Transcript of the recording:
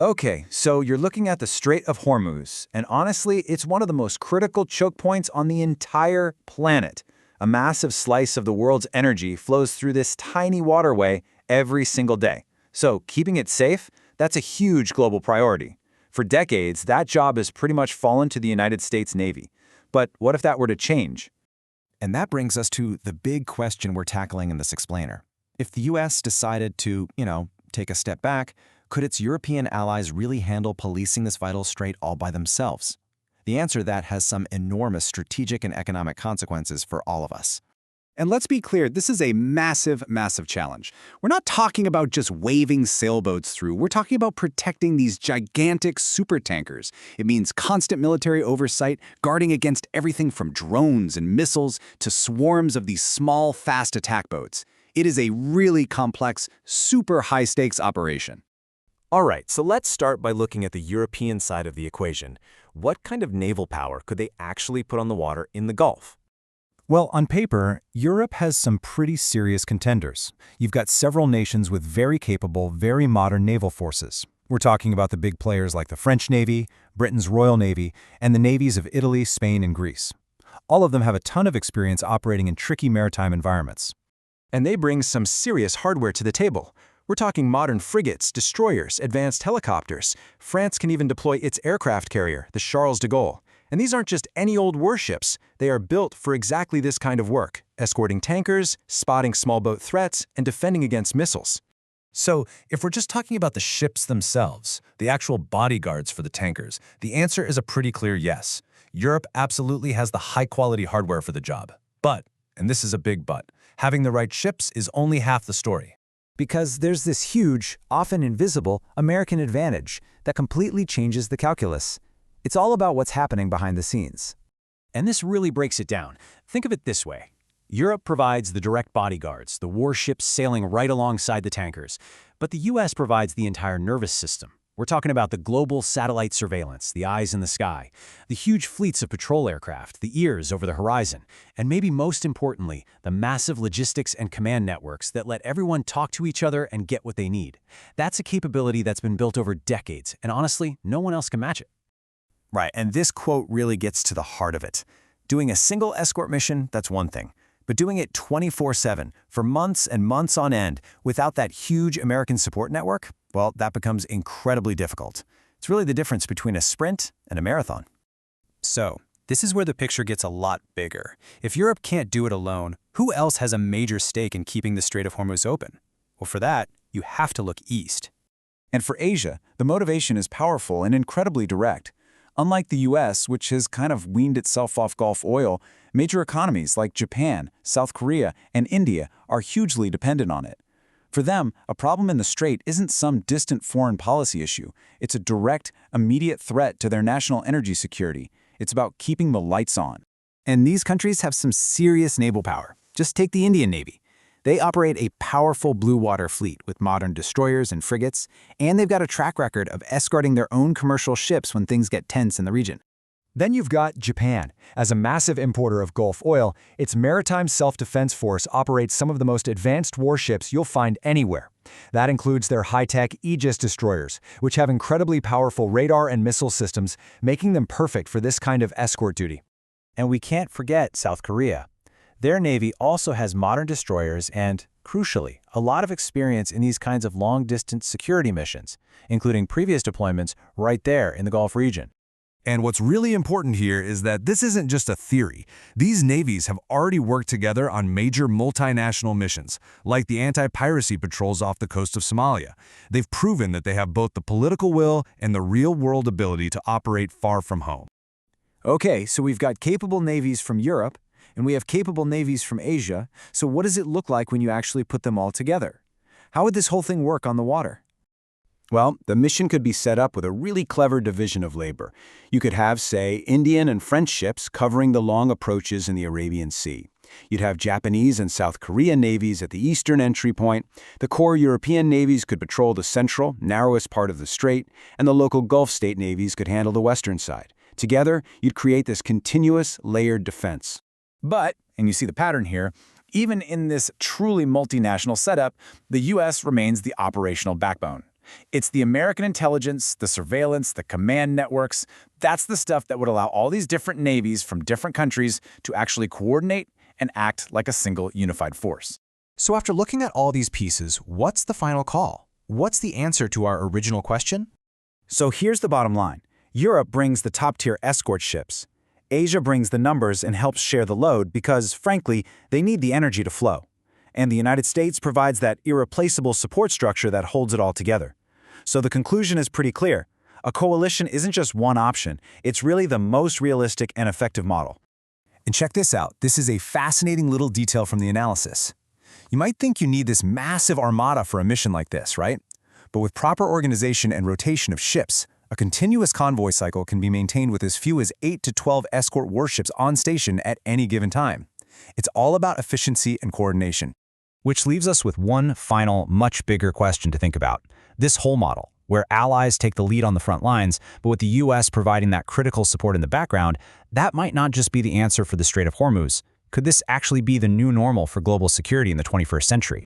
Okay, so you're looking at the Strait of Hormuz, and honestly, it's one of the most critical choke points on the entire planet. A massive slice of the world's energy flows through this tiny waterway every single day. So, keeping it safe, that's a huge global priority. For decades, that job has pretty much fallen to the United States Navy. But what if that were to change? And that brings us to the big question we're tackling in this explainer. If the US decided to, take a step back, could its European allies really handle policing this vital strait all by themselves? The answer to that has some enormous strategic and economic consequences for all of us. And let's be clear, this is a massive, massive challenge. We're not talking about just waving sailboats through. We're talking about protecting these gigantic supertankers. It means constant military oversight, guarding against everything from drones and missiles to swarms of these small, fast attack boats. It is a really complex, super high-stakes operation. All right, so let's start by looking at the European side of the equation. What kind of naval power could they actually put on the water in the Gulf? Well, on paper, Europe has some pretty serious contenders. You've got several nations with very capable, very modern naval forces. We're talking about the big players like the French Navy, Britain's Royal Navy, and the navies of Italy, Spain, and Greece. All of them have a ton of experience operating in tricky maritime environments. And they bring some serious hardware to the table. We're talking modern frigates, destroyers, advanced helicopters. France can even deploy its aircraft carrier, the Charles de Gaulle. And these aren't just any old warships. They are built for exactly this kind of work, escorting tankers, spotting small boat threats, and defending against missiles. So, if we're just talking about the ships themselves, the actual bodyguards for the tankers, the answer is a pretty clear yes. Europe absolutely has the high-quality hardware for the job. But, and this is a big but, having the right ships is only half the story. Because there's this huge, often invisible, American advantage that completely changes the calculus. It's all about what's happening behind the scenes. And this really breaks it down. Think of it this way. Europe provides the direct bodyguards, the warships sailing right alongside the tankers. But the US provides the entire nervous system. We're talking about the global satellite surveillance, the eyes in the sky, the huge fleets of patrol aircraft, the ears over the horizon, and maybe most importantly, the massive logistics and command networks that let everyone talk to each other and get what they need. That's a capability that's been built over decades, and honestly, no one else can match it. Right, and this quote really gets to the heart of it. Doing a single escort mission, that's one thing. But doing it 24/7, for months and months on end, without that huge American support network, well, that becomes incredibly difficult. It's really the difference between a sprint and a marathon. So, this is where the picture gets a lot bigger. If Europe can't do it alone, who else has a major stake in keeping the Strait of Hormuz open? Well, for that, you have to look east. And for Asia, the motivation is powerful and incredibly direct. Unlike the US, which has kind of weaned itself off Gulf oil, major economies like Japan, South Korea, and India are hugely dependent on it. For them, a problem in the strait isn't some distant foreign policy issue. It's a direct, immediate threat to their national energy security. It's about keeping the lights on. And these countries have some serious naval power. Just take the Indian Navy. They operate a powerful blue water fleet with modern destroyers and frigates, and they've got a track record of escorting their own commercial ships when things get tense in the region. Then you've got Japan. As a massive importer of Gulf oil, its maritime self-defense force operates some of the most advanced warships you'll find anywhere. That includes their high-tech Aegis destroyers, which have incredibly powerful radar and missile systems, making them perfect for this kind of escort duty. And we can't forget South Korea. Their Navy also has modern destroyers and, crucially, a lot of experience in these kinds of long-distance security missions, including previous deployments right there in the Gulf region. And what's really important here is that this isn't just a theory. These navies have already worked together on major multinational missions, like the anti-piracy patrols off the coast of Somalia. They've proven that they have both the political will and the real-world ability to operate far from home. Okay, so we've got capable navies from Europe, and we have capable navies from Asia, so what does it look like when you actually put them all together? How would this whole thing work on the water? Well, the mission could be set up with a really clever division of labor. You could have, say, Indian and French ships covering the long approaches in the Arabian Sea. You'd have Japanese and South Korean navies at the eastern entry point. The core European navies could patrol the central, narrowest part of the strait, and the local Gulf state navies could handle the western side. Together, you'd create this continuous, layered defense. But, and you see the pattern here, even in this truly multinational setup, the U.S. remains the operational backbone. It's the American intelligence, the surveillance, the command networks. That's the stuff that would allow all these different navies from different countries to actually coordinate and act like a single unified force. So after looking at all these pieces, what's the final call? What's the answer to our original question? So here's the bottom line. Europe brings the top-tier escort ships. Asia brings the numbers and helps share the load because, frankly, they need the energy to flow. And the United States provides that irreplaceable support structure that holds it all together. So the conclusion is pretty clear. A coalition isn't just one option. It's really the most realistic and effective model. And check this out. This is a fascinating little detail from the analysis. You might think you need this massive armada for a mission like this, right? But with proper organization and rotation of ships, a continuous convoy cycle can be maintained with as few as 8 to 12 escort warships on station at any given time. It's all about efficiency and coordination. Which leaves us with one final, much bigger question to think about. This whole model, where allies take the lead on the front lines, but with the U.S. providing that critical support in the background, that might not just be the answer for the Strait of Hormuz. Could this actually be the new normal for global security in the 21st century?